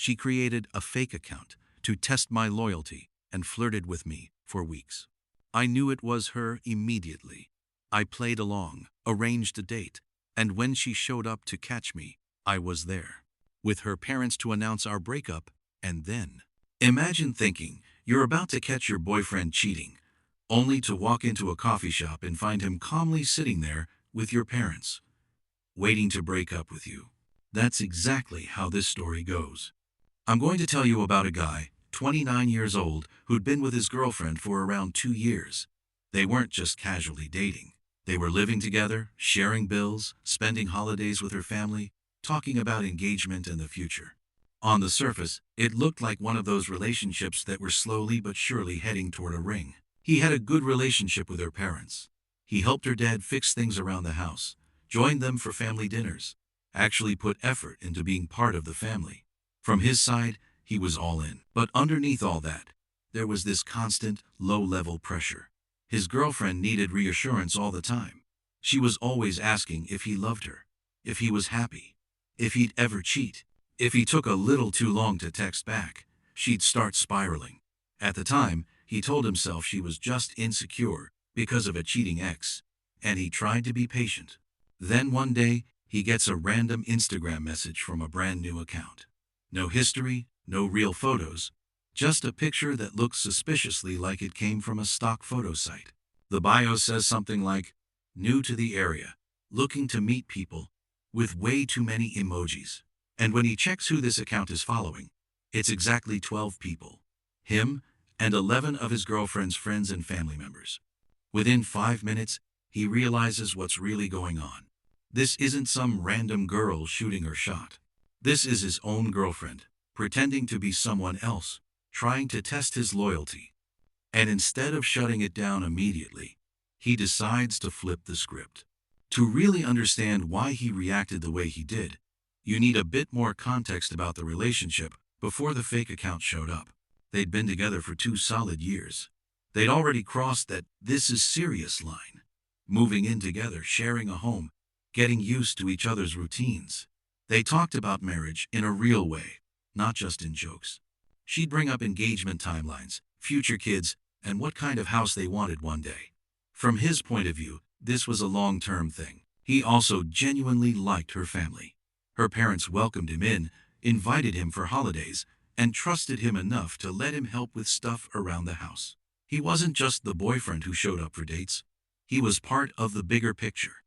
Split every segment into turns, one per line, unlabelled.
She created a fake account to test my loyalty and flirted with me for weeks. I knew it was her immediately. I played along, arranged a date, and when she showed up to catch me, I was there, with her parents to announce our breakup, and then. Imagine thinking you're about to catch your boyfriend cheating, only to walk into a coffee shop and find him calmly sitting there with your parents, waiting to break up with you. That's exactly how this story goes. I'm going to tell you about a guy, 29 years old, who'd been with his girlfriend for around 2 years. They weren't just casually dating. They were living together, sharing bills, spending holidays with her family, talking about engagement and the future. On the surface, it looked like one of those relationships that were slowly but surely heading toward a ring. He had a good relationship with her parents. He helped her dad fix things around the house, joined them for family dinners, actually put effort into being part of the family. From his side, he was all in. But underneath all that, there was this constant, low-level pressure. His girlfriend needed reassurance all the time. She was always asking if he loved her, if he was happy, if he'd ever cheat. If he took a little too long to text back, she'd start spiraling. At the time, he told himself she was just insecure because of a cheating ex, and he tried to be patient. Then one day, he gets a random Instagram message from a brand new account. No history, no real photos, just a picture that looks suspiciously like it came from a stock photo site. The bio says something like, "New to the area, looking to meet people," with way too many emojis. And when he checks who this account is following, it's exactly 12 people. Him and 11 of his girlfriend's friends and family members. Within 5 minutes, he realizes what's really going on. This isn't some random girl shooting her shot. This is his own girlfriend, pretending to be someone else, trying to test his loyalty. And instead of shutting it down immediately, he decides to flip the script. To really understand why he reacted the way he did, you need a bit more context about the relationship before the fake account showed up. They'd been together for 2 solid years. They'd already crossed that "this is serious" line. Moving in together, sharing a home, getting used to each other's routines. They talked about marriage in a real way, not just in jokes. She'd bring up engagement timelines, future kids, and what kind of house they wanted one day. From his point of view, this was a long-term thing. He also genuinely liked her family. Her parents welcomed him in, invited him for holidays, and trusted him enough to let him help with stuff around the house. He wasn't just the boyfriend who showed up for dates. He was part of the bigger picture.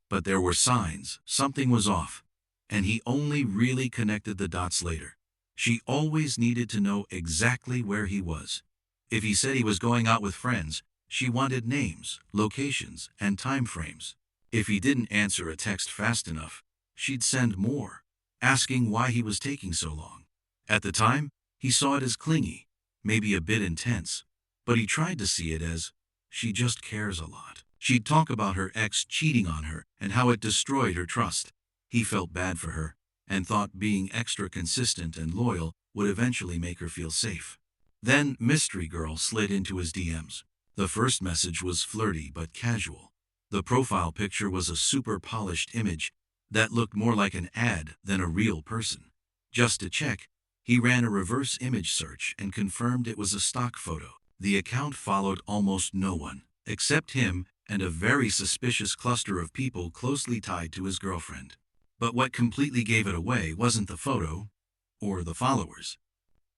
But there were signs something was off, and he only really connected the dots later. She always needed to know exactly where he was. If he said he was going out with friends, she wanted names, locations, and time frames. If he didn't answer a text fast enough, she'd send more, asking why he was taking so long. At the time, he saw it as clingy, maybe a bit intense, but he tried to see it as, she just cares a lot. She'd talk about her ex cheating on her and how it destroyed her trust. He felt bad for her and thought being extra consistent and loyal would eventually make her feel safe. Then Mystery Girl slid into his DMs. The first message was flirty but casual. The profile picture was a super polished image that looked more like an ad than a real person. Just to check, he ran a reverse image search and confirmed it was a stock photo. The account followed almost no one, except him and a very suspicious cluster of people closely tied to his girlfriend. But what completely gave it away wasn't the photo or the followers.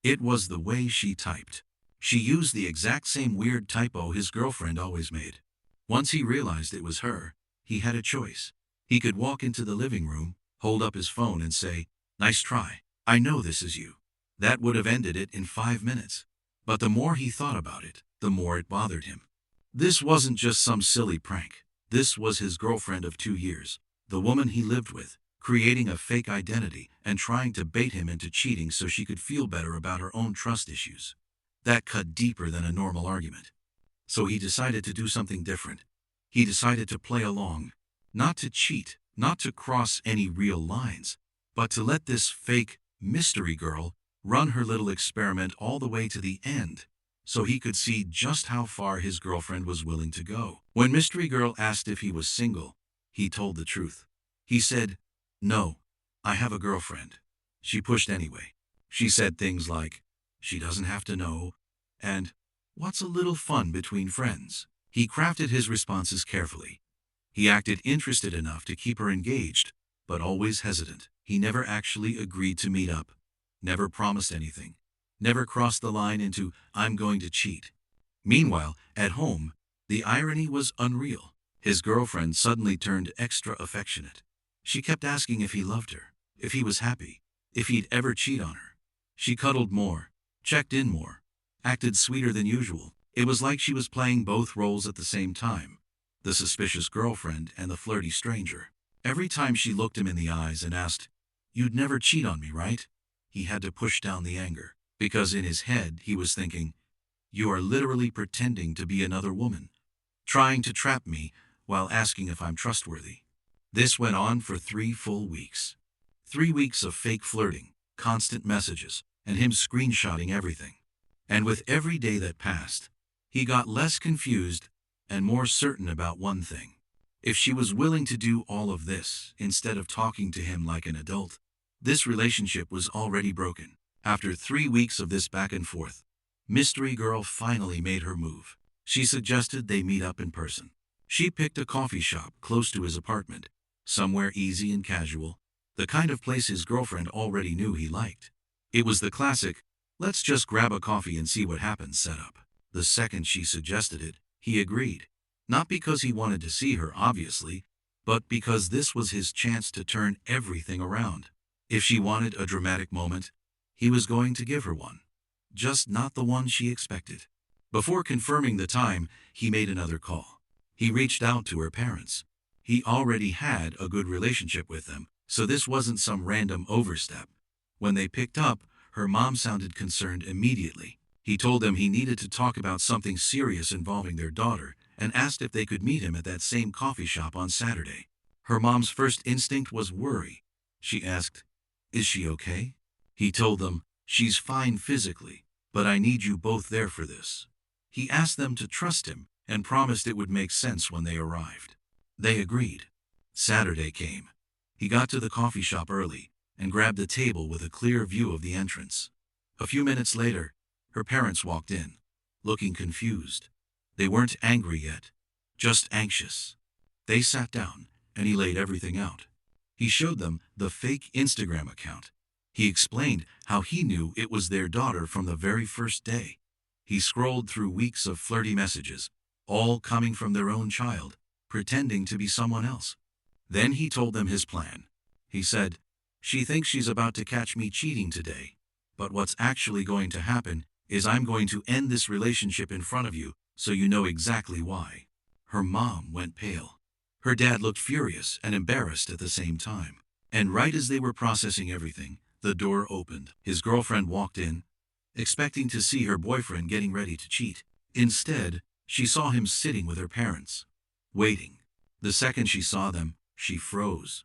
It was the way she typed. She used the exact same weird typo his girlfriend always made. Once he realized it was her, he had a choice. He could walk into the living room, hold up his phone and say, "Nice try. I know this is you." That would have ended it in 5 minutes. But the more he thought about it, the more it bothered him. This wasn't just some silly prank. This was his girlfriend of 2 years, the woman he lived with, creating a fake identity and trying to bait him into cheating so she could feel better about her own trust issues. That cut deeper than a normal argument. So he decided to do something different. He decided to play along. Not to cheat, not to cross any real lines, but to let this fake mystery girl run her little experiment all the way to the end, so he could see just how far his girlfriend was willing to go. When Mystery Girl asked if he was single, he told the truth. He said, "No, I have a girlfriend." She pushed anyway. She said things like, "She doesn't have to know," and "What's a little fun between friends?" He crafted his responses carefully. He acted interested enough to keep her engaged, but always hesitant. He never actually agreed to meet up, never promised anything, never crossed the line into "I'm going to cheat." Meanwhile, at home, the irony was unreal. His girlfriend suddenly turned extra affectionate. She kept asking if he loved her, if he was happy, if he'd ever cheat on her. She cuddled more, checked in more, acted sweeter than usual. It was like she was playing both roles at the same time, the suspicious girlfriend and the flirty stranger. Every time she looked him in the eyes and asked, "You'd never cheat on me, right?" he had to push down the anger, because in his head he was thinking, "You are literally pretending to be another woman, trying to trap me while asking if I'm trustworthy." This went on for 3 full weeks. 3 weeks of fake flirting, constant messages, and him screenshotting everything. And with every day that passed, he got less confused and more certain about one thing. If she was willing to do all of this instead of talking to him like an adult, this relationship was already broken. After 3 weeks of this back and forth, Mystery Girl finally made her move. She suggested they meet up in person. She picked a coffee shop close to his apartment, somewhere easy and casual, the kind of place his girlfriend already knew he liked. It was the classic, "Let's just grab a coffee and see what happens" setup. The second she suggested it, he agreed. Not because he wanted to see her, obviously, but because this was his chance to turn everything around. If she wanted a dramatic moment, he was going to give her one. Just not the one she expected. Before confirming the time, he made another call. He reached out to her parents. He already had a good relationship with them, so this wasn't some random overstep. When they picked up, her mom sounded concerned immediately. He told them he needed to talk about something serious involving their daughter and asked if they could meet him at that same coffee shop on Saturday. Her mom's first instinct was worry. She asked, "Is she okay?" He told them, "She's fine physically, but I need you both there for this." He asked them to trust him and promised it would make sense when they arrived. They agreed. Saturday came. He got to the coffee shop early and grabbed a table with a clear view of the entrance. A few minutes later, her parents walked in, looking confused. They weren't angry yet, just anxious. They sat down, and he laid everything out. He showed them the fake Instagram account. He explained how he knew it was their daughter from the very first day. He scrolled through weeks of flirty messages, all coming from their own child, pretending to be someone else. Then he told them his plan. He said, "She thinks she's about to catch me cheating today, but what's actually going to happen is I'm going to end this relationship in front of you so you know exactly why." Her mom went pale. Her dad looked furious and embarrassed at the same time. And right as they were processing everything, the door opened. His girlfriend walked in, expecting to see her boyfriend getting ready to cheat. Instead, she saw him sitting with her parents, waiting. The second she saw them, she froze.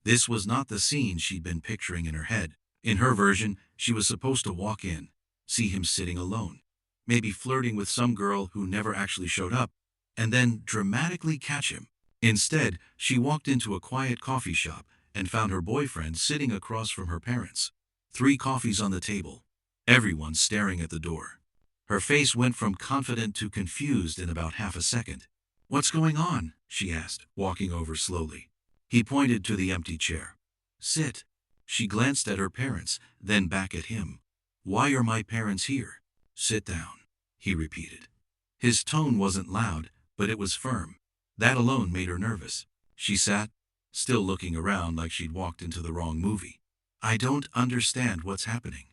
This was not the scene she'd been picturing in her head. In her version, she was supposed to walk in, see him sitting alone, maybe flirting with some girl who never actually showed up, and then dramatically catch him. Instead, she walked into a quiet coffee shop and found her boyfriend sitting across from her parents. 3 coffees on the table, everyone staring at the door. Her face went from confident to confused in about half a second. "What's going on?" she asked, walking over slowly. He pointed to the empty chair. "Sit." She glanced at her parents, then back at him. "Why are my parents here?" "Sit down," he repeated. His tone wasn't loud, but it was firm. That alone made her nervous. She sat, still looking around like she'd walked into the wrong movie. "I don't understand what's happening."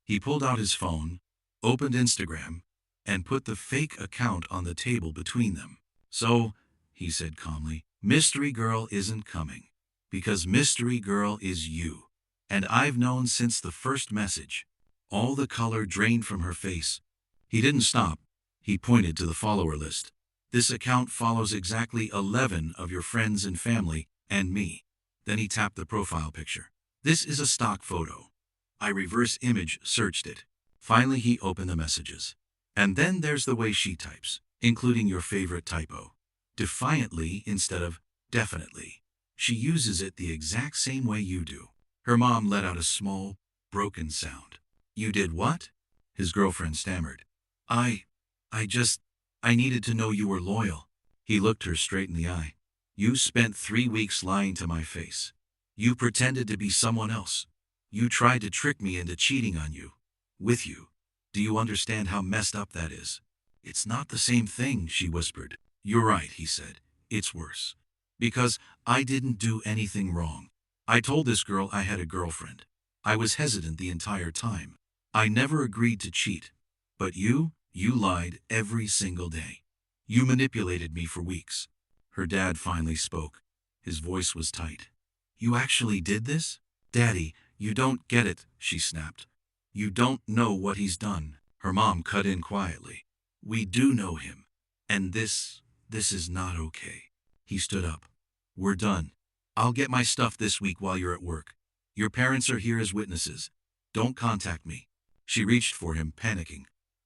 He pulled out his phone, opened Instagram, and put the fake account on the table between them. "So," he said calmly, "Mystery Girl isn't coming. Because Mystery Girl is you. And I've known since the first message." All the color drained from her face. He didn't stop. He pointed to the follower list. "This account follows exactly 11 of your friends and family, and me." Then he tapped the profile picture. "This is a stock photo. I reverse image searched it." Finally, he opened the messages. "And then there's the way she types, including your favorite typo. Defiantly instead of definitely. She uses it the exact same way you do." Her mom let out a small, broken sound. You did what? His girlfriend stammered. I, I just, I needed to know you were loyal. He looked her straight in the eye. You spent 3 weeks lying to my face. You pretended to be someone else. You tried to trick me into cheating on you. With you. Do you understand how messed up that is? It's not the same thing, she whispered. You're right, he said. It's worse. Because I didn't do anything wrong. I told this girl I had a girlfriend. I was hesitant the entire time. I never agreed to cheat. But you lied every single day. You manipulated me for weeks. Her dad finally spoke. His voice was tight. You actually did this? Daddy, you don't get it, she snapped. You don't know what he's done. Her mom cut in quietly. We do know him. And this is not okay. He stood up. We're done. I'll get my stuff this week while you're at work. Your parents are here as witnesses. Don't contact me. She reached for him, panicking.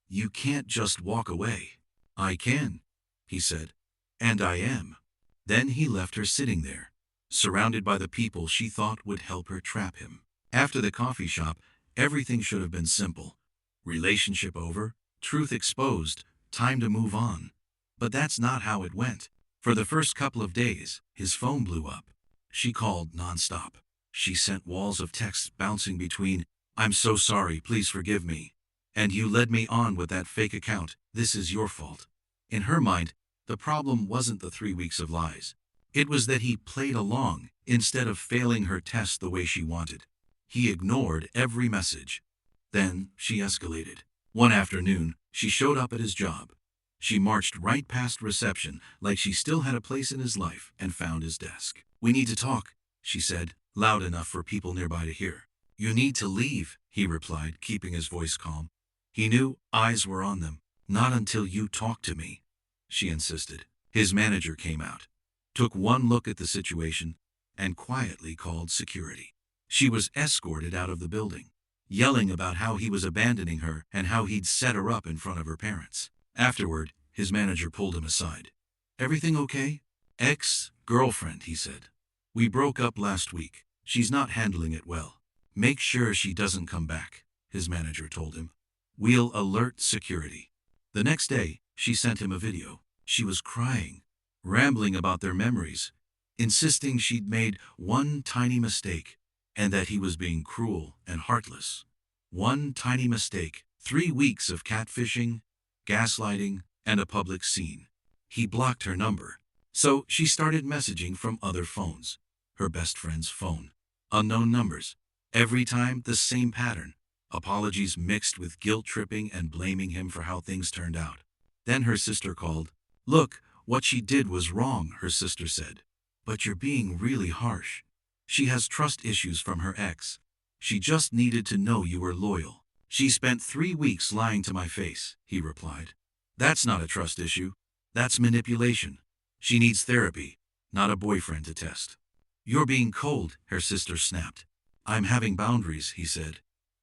You can't just walk away. I can, he said. And I am. Then he left her sitting there, surrounded by the people she thought would help her trap him. After the coffee shop, everything should have been simple. Relationship over, truth exposed, time to move on. But that's not how it went. For the first couple of days, his phone blew up. She called nonstop. She sent walls of texts bouncing between, I'm so sorry, please forgive me. And you led me on with that fake account, this is your fault. In her mind, the problem wasn't the 3 weeks of lies. It was that he played along, instead of failing her test the way she wanted. He ignored every message. Then she escalated. One afternoon, she showed up at his job. She marched right past reception like she still had a place in his life and found his desk. We need to talk, she said, loud enough for people nearby to hear. You need to leave, he replied, keeping his voice calm. He knew eyes were on them. Not until you talk to me, she insisted. His manager came out, took one look at the situation, and quietly called security. She was escorted out of the building, yelling about how he was abandoning her and how he'd set her up in front of her parents. Afterward, his manager pulled him aside. Everything okay? Ex-girlfriend, he said. We broke up last week. She's not handling it well. Make sure she doesn't come back, his manager told him. We'll alert security. The next day, she sent him a video. She was crying, rambling about their memories, insisting she'd made one tiny mistake and that he was being cruel and heartless. One tiny mistake, 3 weeks of catfishing, gaslighting, and a public scene. He blocked her number. So she started messaging from other phones. Her best friend's phone. Unknown numbers. Every time, the same pattern. Apologies mixed with guilt-tripping and blaming him for how things turned out. Then her sister called. Look, what she did was wrong, her sister said. But you're being really harsh. She has trust issues from her ex. She just needed to know you were loyal. She spent 3 weeks lying to my face, he replied. That's not a trust issue. That's manipulation. She needs therapy, not a boyfriend to test. You're being cold, her sister snapped. I'm having boundaries, he said.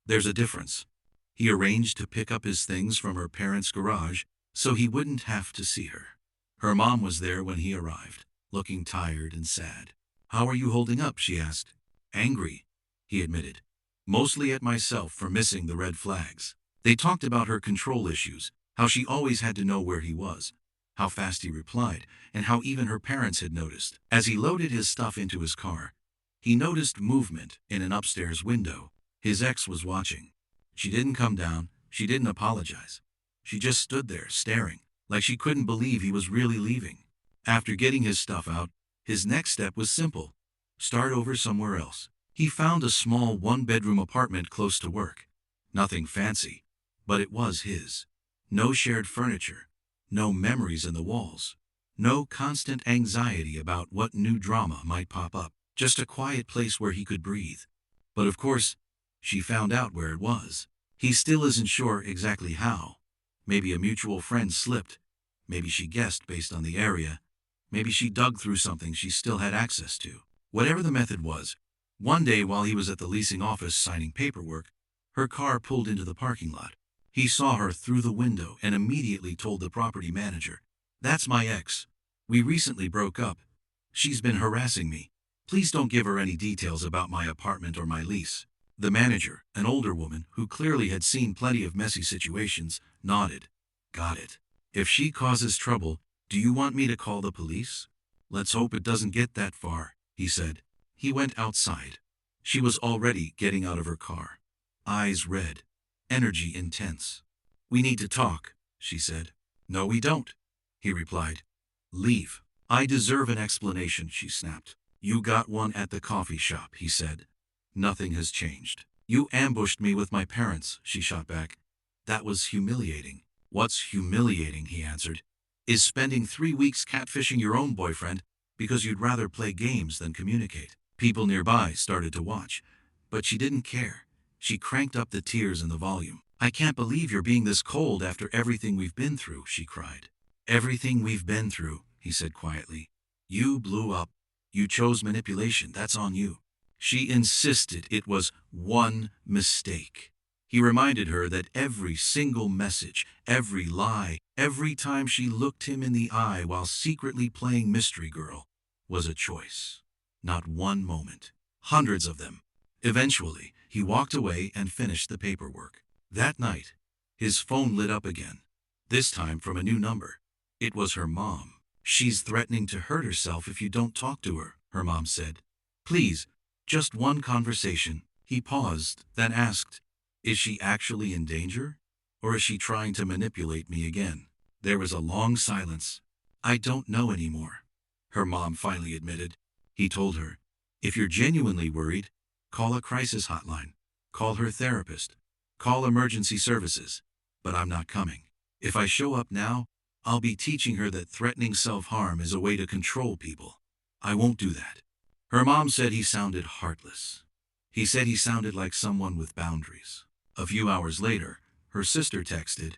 There's a difference. He arranged to pick up his things from her parents' garage so he wouldn't have to see her. Her mom was there when he arrived, looking tired and sad. How are you holding up, she asked. Angry, he admitted. Mostly at myself for missing the red flags. They talked about her control issues, how she always had to know where he was, how fast he replied, and how even her parents had noticed. As he loaded his stuff into his car, he noticed movement in an upstairs window. His ex was watching. She didn't come down, she didn't apologize. She just stood there, staring, like she couldn't believe he was really leaving. After getting his stuff out, his next step was simple. Start over somewhere else. He found a small one-bedroom apartment close to work. Nothing fancy, but it was his. No shared furniture, no memories in the walls, no constant anxiety about what new drama might pop up, just a quiet place where he could breathe. But of course, she found out where it was. He still isn't sure exactly how. Maybe a mutual friend slipped. Maybe she guessed based on the area. Maybe she dug through something she still had access to. Whatever the method was, one day while he was at the leasing office signing paperwork, her car pulled into the parking lot. He saw her through the window and immediately told the property manager, "That's my ex. We recently broke up. She's been harassing me. Please don't give her any details about my apartment or my lease." The manager, an older woman who clearly had seen plenty of messy situations, nodded. Got it. If she causes trouble, do you want me to call the police? Let's hope it doesn't get that far, he said. He went outside. She was already getting out of her car. Eyes red. Energy intense. We need to talk, she said. No, we don't, he replied. Leave. I deserve an explanation, she snapped. You got one at the coffee shop, he said. Nothing has changed. You ambushed me with my parents, she shot back. That was humiliating. What's humiliating, he answered, is spending 3 weeks catfishing your own boyfriend because you'd rather play games than communicate. People nearby started to watch, but she didn't care. She cranked up the tears and the volume. I can't believe you're being this cold after everything we've been through, she cried. Everything we've been through, he said quietly. You blew up. You chose manipulation. That's on you. She insisted it was one mistake. He reminded her that every single message, every lie, every time she looked him in the eye while secretly playing mystery girl, was a choice. Not one moment. Hundreds of them. Eventually, he walked away and finished the paperwork. That night, his phone lit up again. This time from a new number. It was her mom. She's threatening to hurt herself if you don't talk to her, her mom said. Please, just one conversation. He paused, then asked, is she actually in danger? Or is she trying to manipulate me again? There was a long silence. I don't know anymore, her mom finally admitted. He told her, if you're genuinely worried, call a crisis hotline. Call her therapist. Call emergency services. But I'm not coming. If I show up now, I'll be teaching her that threatening self-harm is a way to control people. I won't do that. Her mom said he sounded heartless. He said he sounded like someone with boundaries. A few hours later, her sister texted,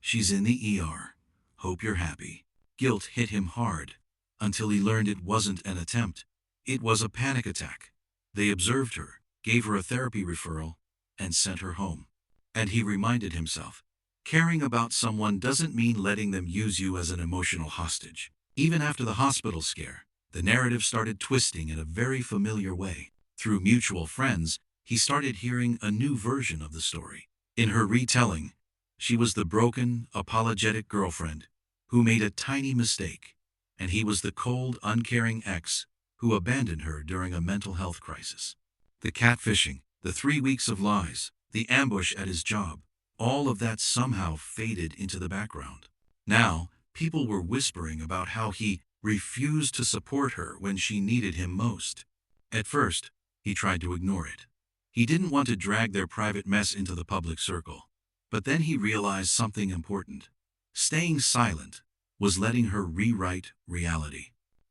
she's in the ER. Hope you're happy. Guilt hit him hard, until he learned it wasn't an attempt. It was a panic attack. They observed her, gave her a therapy referral, and sent her home. And he reminded himself, caring about someone doesn't mean letting them use you as an emotional hostage. Even after the hospital scare, the narrative started twisting in a very familiar way. Through mutual friends, he started hearing a new version of the story. In her retelling, she was the broken, apologetic girlfriend who made a tiny mistake, and he was the cold, uncaring ex who abandoned her during a mental health crisis. The catfishing, the 3 weeks of lies, the ambush at his job, all of that somehow faded into the background. Now, people were whispering about how he refused to support her when she needed him most. At first, he tried to ignore it. He didn't want to drag their private mess into the public circle. But then he realized something important. Staying silent was letting her rewrite reality.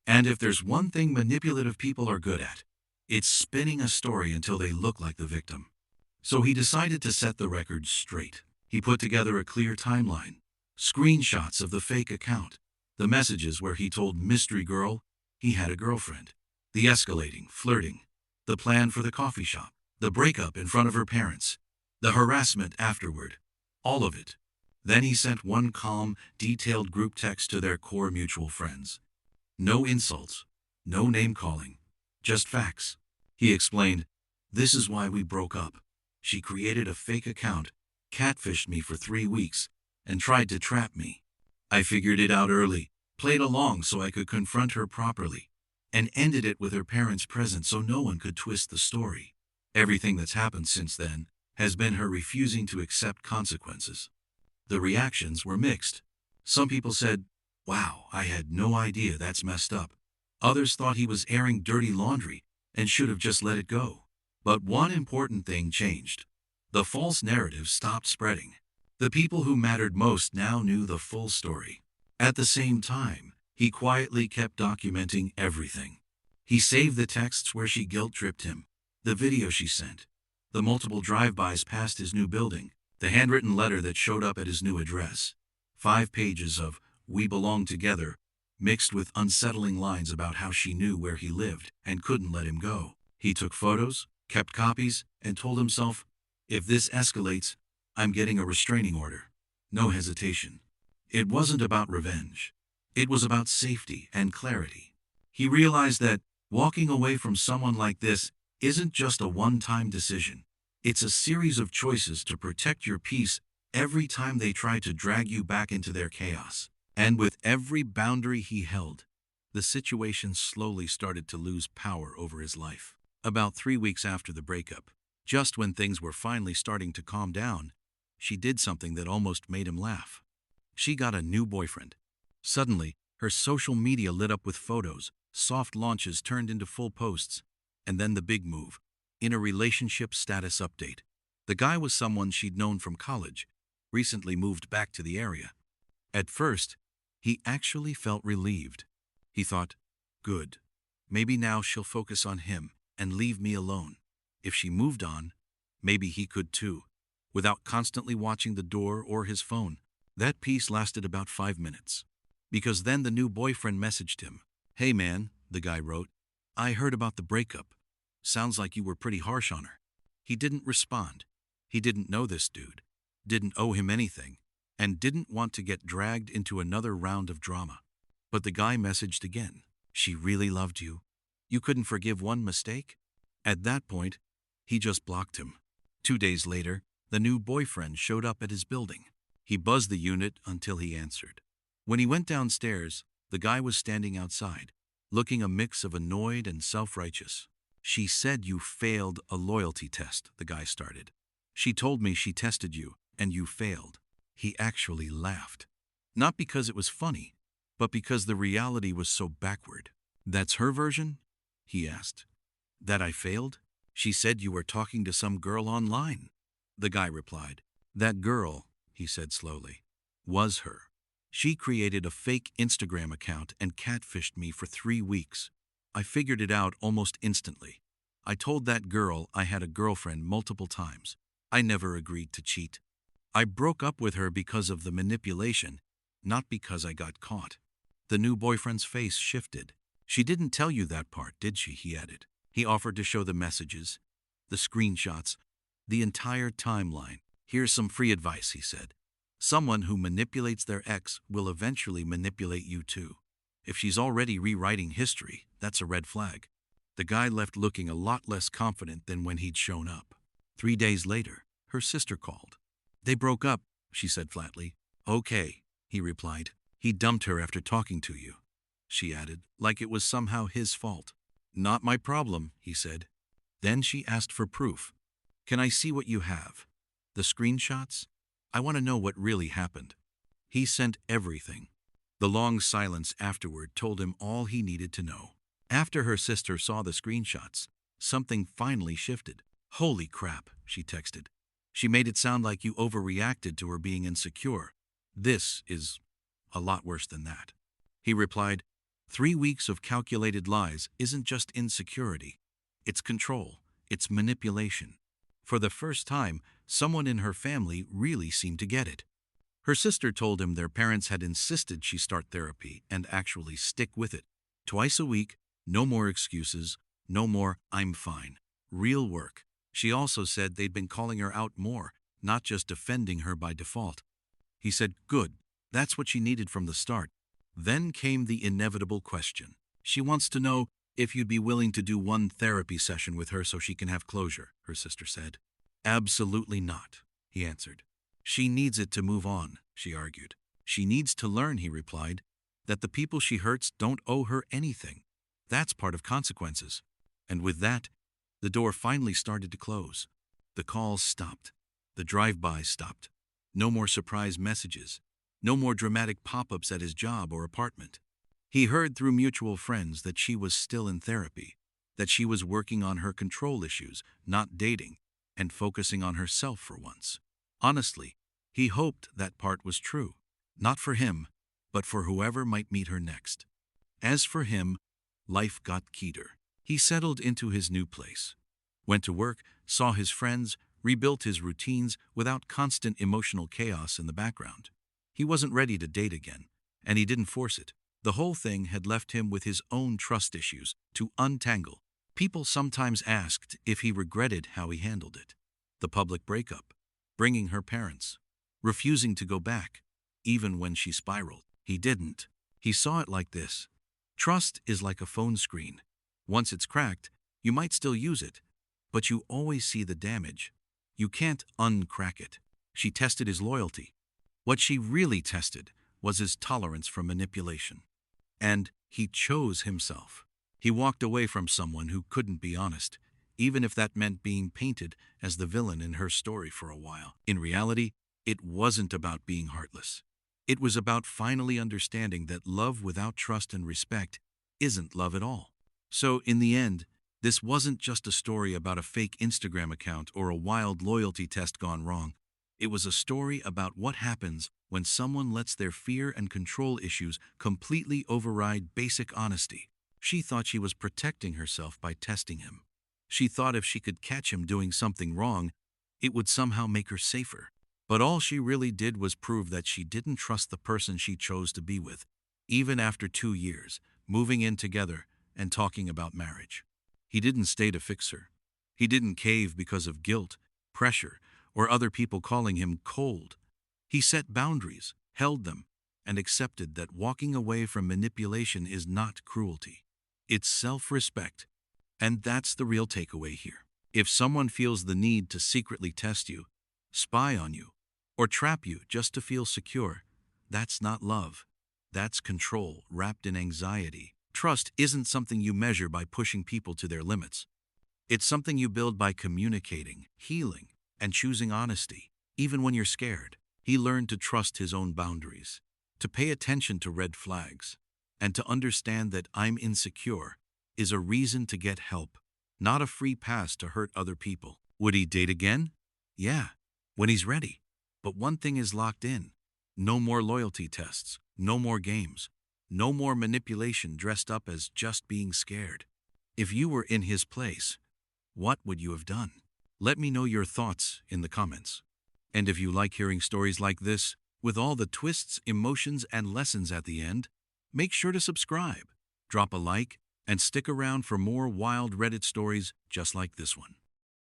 And if there's one thing manipulative people are good at, it's spinning a story until they look like the victim. So he decided to set the record straight. He put together a clear timeline, screenshots of the fake account, the messages where he told Mystery Girl he had a girlfriend, the escalating, flirting, the plan for the coffee shop, the breakup in front of her parents, the harassment afterward, all of it. Then he sent one calm, detailed group text to their core mutual friends. No insults, no name-calling, just facts. He explained, this is why we broke up. She created a fake account, catfished me for 3 weeks, and tried to trap me. I figured it out early, played along so I could confront her properly, and ended it with her parents present so no one could twist the story. Everything that's happened since then has been her refusing to accept consequences. The reactions were mixed. Some people said, wow, I had no idea, that's messed up. Others thought he was airing dirty laundry and should have just let it go. But one important thing changed. The false narrative stopped spreading. The people who mattered most now knew the full story. At the same time, he quietly kept documenting everything. He saved the texts where she guilt-tripped him, the video she sent, the multiple drive-bys past his new building, the handwritten letter that showed up at his new address. 5 pages of "We belong together," mixed with unsettling lines about how she knew where he lived and couldn't let him go. He took photos, kept copies, and told himself, if this escalates, I'm getting a restraining order. No hesitation. It wasn't about revenge. It was about safety and clarity. He realized that walking away from someone like this isn't just a one-time decision. It's a series of choices to protect your peace every time they try to drag you back into their chaos. And with every boundary he held, the situation slowly started to lose power over his life. About 3 weeks after the breakup, just when things were finally starting to calm down, she did something that almost made him laugh. She got a new boyfriend. Suddenly, her social media lit up with photos, soft launches turned into full posts, and then the big move, in a relationship status update. The guy was someone she'd known from college, recently moved back to the area. At first, he actually felt relieved. He thought, good, maybe now she'll focus on him and leave me alone. If she moved on, maybe he could too, without constantly watching the door or his phone. That peace lasted about 5 minutes. Because then the new boyfriend messaged him. Hey man, the guy wrote, I heard about the breakup. Sounds like you were pretty harsh on her. He didn't respond. He didn't know this dude, didn't owe him anything, and didn't want to get dragged into another round of drama. But the guy messaged again. She really loved you. You couldn't forgive one mistake? At that point, he just blocked him. 2 days later, the new boyfriend showed up at his building. He buzzed the unit until he answered. When he went downstairs, the guy was standing outside, looking a mix of annoyed and self-righteous. She said you failed a loyalty test, the guy started. She told me she tested you, and you failed. He actually laughed. Not because it was funny, but because the reality was so backward. That's her version? He asked. That I failed? She said you were talking to some girl online. The guy replied. That girl, he said slowly, was her. She created a fake Instagram account and catfished me for 3 weeks. I figured it out almost instantly. I told that girl I had a girlfriend multiple times. I never agreed to cheat. I broke up with her because of the manipulation, not because I got caught. The new boyfriend's face shifted. She didn't tell you that part, did she? He added. He offered to show the messages, the screenshots, the entire timeline. Here's some free advice, he said. Someone who manipulates their ex will eventually manipulate you too. If she's already rewriting history, that's a red flag. The guy left looking a lot less confident than when he'd shown up. 3 days later, her sister called. They broke up, she said flatly. Okay, he replied. He dumped her after talking to you, she added, like it was somehow his fault. Not my problem, he said. Then she asked for proof. Can I see what you have? The screenshots? I want to know what really happened. He sent everything. The long silence afterward told him all he needed to know. After her sister saw the screenshots, something finally shifted. Holy crap, she texted. She made it sound like you overreacted to her being insecure. This is a lot worse than that. He replied, 3 weeks of calculated lies isn't just insecurity. It's control. It's manipulation. For the first time, someone in her family really seemed to get it. Her sister told him their parents had insisted she start therapy and actually stick with it. Twice a week, no more excuses, no more I'm fine. Real work. She also said they'd been calling her out more, not just defending her by default. He said, good, that's what she needed from the start. Then came the inevitable question. She wants to know if you'd be willing to do one therapy session with her so she can have closure, her sister said. Absolutely not, he answered. She needs it to move on, she argued. She needs to learn, he replied, that the people she hurts don't owe her anything. That's part of consequences. And with that, the door finally started to close. The calls stopped. The drive-bys stopped. No more surprise messages. No more dramatic pop-ups at his job or apartment. He heard through mutual friends that she was still in therapy, that she was working on her control issues, not dating, and focusing on herself for once. Honestly, he hoped that part was true, not for him, but for whoever might meet her next. As for him, life got keyeder. He settled into his new place, went to work, saw his friends, rebuilt his routines without constant emotional chaos in the background. He wasn't ready to date again, and he didn't force it. The whole thing had left him with his own trust issues to untangle. People sometimes asked if he regretted how he handled it. The public breakup, bringing her parents, refusing to go back, even when she spiraled. He didn't. He saw it like this. Trust is like a phone screen. Once it's cracked, you might still use it, but you always see the damage. You can't uncrack it. She tested his loyalty. What she really tested was his tolerance for manipulation. And he chose himself. He walked away from someone who couldn't be honest, even if that meant being painted as the villain in her story for a while. In reality, it wasn't about being heartless. It was about finally understanding that love without trust and respect isn't love at all. So, in the end, this wasn't just a story about a fake Instagram account or a wild loyalty test gone wrong. It was a story about what happens when someone lets their fear and control issues completely override basic honesty. She thought she was protecting herself by testing him. She thought if she could catch him doing something wrong, it would somehow make her safer. But all she really did was prove that she didn't trust the person she chose to be with, even after 2 years, moving in together and talking about marriage. He didn't stay to fix her. He didn't cave because of guilt, pressure, or other people calling him cold. He set boundaries, held them, and accepted that walking away from manipulation is not cruelty. It's self-respect. And that's the real takeaway here. If someone feels the need to secretly test you, spy on you, or trap you just to feel secure, that's not love. That's control wrapped in anxiety. Trust isn't something you measure by pushing people to their limits. It's something you build by communicating, healing, and choosing honesty, even when you're scared. He learned to trust his own boundaries, to pay attention to red flags, and to understand that "I'm insecure" is a reason to get help, not a free pass to hurt other people. Would he date again? Yeah, when he's ready. But one thing is locked in. No more loyalty tests, no more games, no more manipulation dressed up as just being scared. If you were in his place, what would you have done? Let me know your thoughts in the comments. And if you like hearing stories like this, with all the twists, emotions, and lessons at the end, make sure to subscribe, drop a like, and stick around for more wild Reddit stories just like this one.